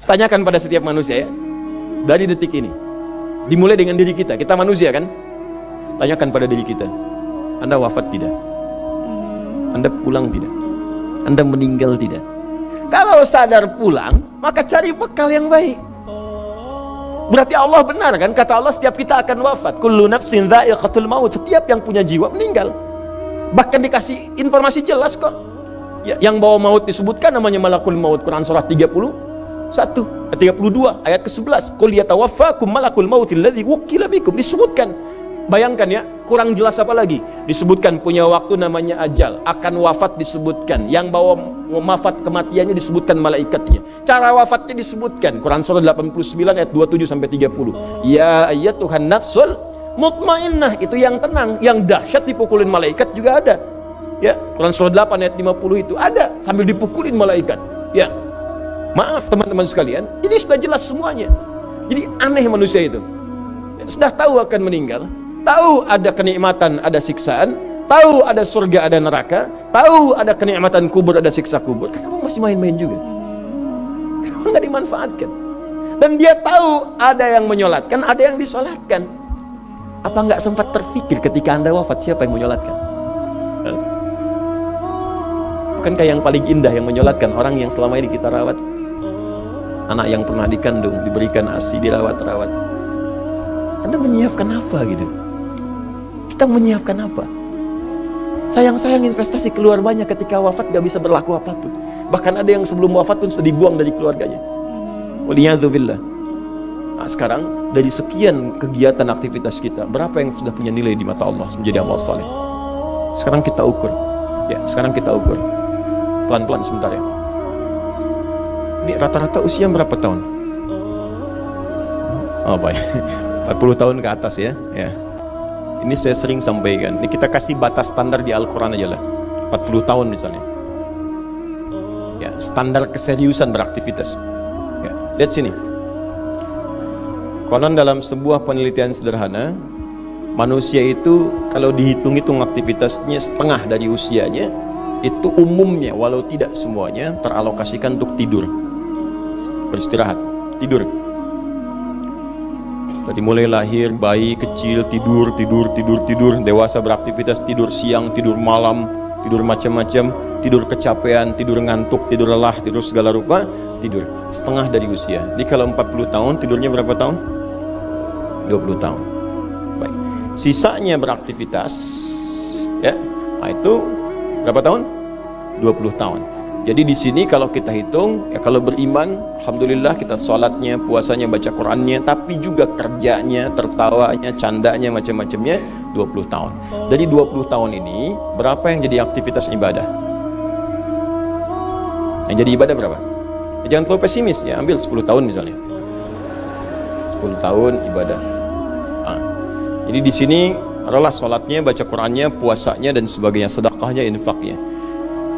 Tanyakan pada setiap manusia ya, dari detik ini, dimulai dengan diri kita manusia kan? Tanyakan pada diri kita, Anda wafat tidak? Anda pulang tidak? Anda meninggal tidak? Kalau sadar pulang, maka cari bekal yang baik. Berarti Allah benar kan? Kata Allah, setiap kita akan wafat. Kullu nafsin dha'iqatul maut. Setiap yang punya jiwa meninggal. Bahkan dikasih informasi jelas kok. Ya, yang bawa maut disebutkan namanya malakul maut. Quran surah 32 ayat ke-11. Qul yatawaffakum malakul mautil ladzi wukkila bikum. Disebutkan. Bayangkan ya, kurang jelas apa lagi? Disebutkan punya waktu namanya ajal, akan wafat disebutkan, yang bawa wafat kematiannya disebutkan malaikatnya, cara wafatnya disebutkan. Quran surah 89 ayat 27 sampai 30. Ya ayyatuhan nafsul mutmainnah, itu yang tenang, yang dahsyat dipukulin malaikat juga ada. Ya, Quran surah 8 ayat 50 itu ada sambil dipukulin malaikat. Ya. Maaf teman-teman sekalian, ini sudah jelas semuanya. Jadi aneh manusia itu. Sudah tahu akan meninggal, tahu ada kenikmatan, ada siksaan, tahu ada surga, ada neraka, tahu ada kenikmatan kubur, ada siksa kubur. Kenapa masih main-main juga? Kenapa nggak dimanfaatkan? Dan dia tahu ada yang menyolatkan, ada yang disolatkan. Apa nggak sempat terfikir ketika Anda wafat, siapa yang menyolatkan? Bukankah yang paling indah yang menyolatkan orang yang selama ini kita rawat? Anak yang pernah dikandung, diberikan ASI, dirawat-rawat. Anda menyiapkan apa gitu? Kita menyiapkan apa? Sayang-sayang investasi keluar banyak, ketika wafat gak bisa berlaku apapun. Bahkan ada yang sebelum wafat pun sudah dibuang dari keluarganya. Waliyadzubillah. Nah, sekarang dari sekian kegiatan aktivitas kita, berapa yang sudah punya nilai di mata Allah menjadi amal saleh? Sekarang kita ukur. Ya, sekarang kita ukur. Pelan-pelan sebentar ya. Ini rata-rata usia berapa tahun? Oh baik, 40 tahun ke atas ya. Ya. Ini saya sering sampaikan. Ini kita kasih batas standar di Al-Quran aja lah. 40 tahun misalnya. Ya, standar keseriusan beraktivitas. Ya, lihat sini. Konon dalam sebuah penelitian sederhana, manusia itu kalau dihitung-hitung aktivitasnya setengah dari usianya, itu umumnya walau tidak semuanya teralokasikan untuk tidur, beristirahat, tidur. Dari mulai lahir, bayi kecil tidur, dewasa beraktivitas, tidur siang, tidur malam, tidur macam-macam, tidur kecapean, tidur ngantuk, tidur lelah, tidur segala rupa, tidur. Setengah dari usia. Jadi kalau 40 tahun, tidurnya berapa tahun? 20 tahun. Baik. Sisanya beraktivitas, ya, nah itu berapa tahun? 20 tahun. Jadi di sini kalau kita hitung, ya kalau beriman, alhamdulillah kita sholatnya, puasanya, baca Qurannya, tapi juga kerjanya, tertawanya, candanya, macam-macamnya 20 tahun. Dari 20 tahun ini, berapa yang jadi aktivitas ibadah? Yang jadi ibadah berapa? Ya, jangan terlalu pesimis ya, ambil 10 tahun misalnya. 10 tahun ibadah. Nah, jadi di sini adalah sholatnya, baca Qurannya, puasanya, dan sebagainya, sedekahnya, infaknya.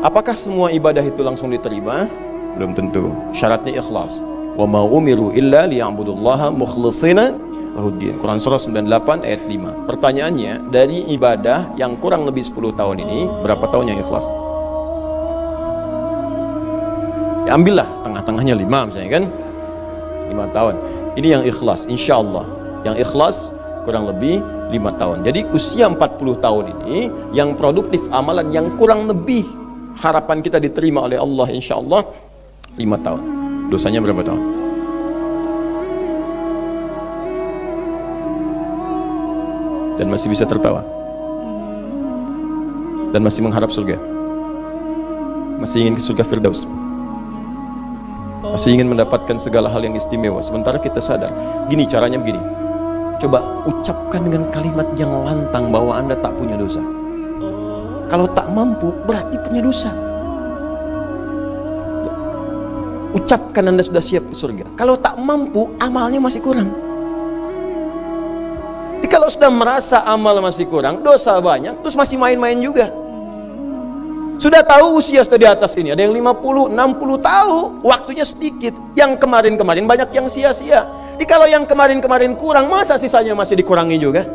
Apakah semua ibadah itu langsung diterima? Belum tentu. Syaratnya ikhlas. Wa ma umiru illa liya'budullaha mukhlishina lahuddin. Quran surah 98 ayat 5. Pertanyaannya, dari ibadah yang kurang lebih 10 tahun ini, berapa tahun yang ikhlas? Ya ambillah tengah-tengahnya 5 misalnya kan. 5 tahun. Ini yang ikhlas, insya Allah. Yang ikhlas kurang lebih 5 tahun. Jadi usia 40 tahun ini yang produktif amalan yang kurang lebih harapan kita diterima oleh Allah insya Allah 5 tahun. Dosanya berapa tahun? Dan masih bisa tertawa, dan masih mengharap surga, masih ingin ke surga Firdaus, masih ingin mendapatkan segala hal yang istimewa. Sementara kita sadar, gini caranya begini. Coba ucapkan dengan kalimat yang lantang bahwa Anda tak punya dosa. Kalau tak mampu, berarti punya dosa. Ucapkan Anda sudah siap ke surga. Kalau tak mampu, amalnya masih kurang. Jadi kalau sudah merasa amal masih kurang, dosa banyak, terus masih main-main juga. Sudah tahu usia sudah di atas ini, ada yang 50, 60 tahu, waktunya sedikit. Yang kemarin-kemarin banyak yang sia-sia. Jadi kalau yang kemarin-kemarin kurang, masa sisanya masih dikurangi juga?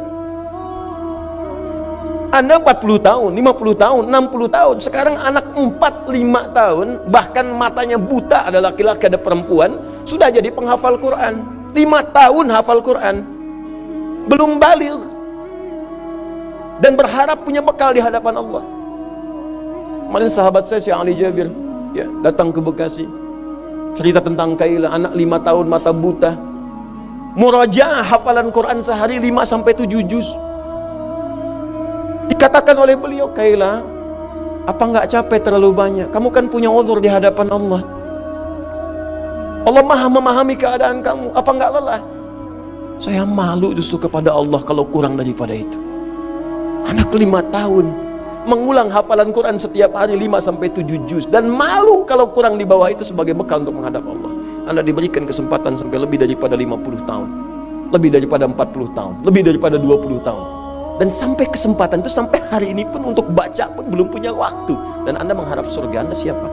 Anda 40 tahun, 50 tahun, 60 tahun. Sekarang anak 4, 5 tahun, bahkan matanya buta, ada laki-laki, ada perempuan, sudah jadi penghafal Quran, 5 tahun hafal Quran, belum baligh, dan berharap punya bekal di hadapan Allah. Kemarin sahabat saya, Syekh Ali Jabir, ya, datang ke Bekasi, cerita tentang Kaila, anak 5 tahun mata buta, murajaah hafalan Quran sehari 5-7 juz. Dikatakan oleh beliau, Kaila, apa nggak capek terlalu banyak? Kamu kan punya uzur di hadapan Allah. Allah maha memahami keadaan kamu. Apa nggak lelah? Saya malu justru kepada Allah kalau kurang daripada itu. Anak 5 tahun mengulang hafalan Quran setiap hari 5-7 juz, dan malu kalau kurang di bawah itu sebagai bekal untuk menghadap Allah. Anda diberikan kesempatan sampai lebih daripada 50 tahun, lebih daripada 40 tahun, lebih daripada 20 tahun. Dan sampai kesempatan itu, sampai hari ini pun untuk baca pun belum punya waktu. Dan Anda mengharap surga, Anda siapa?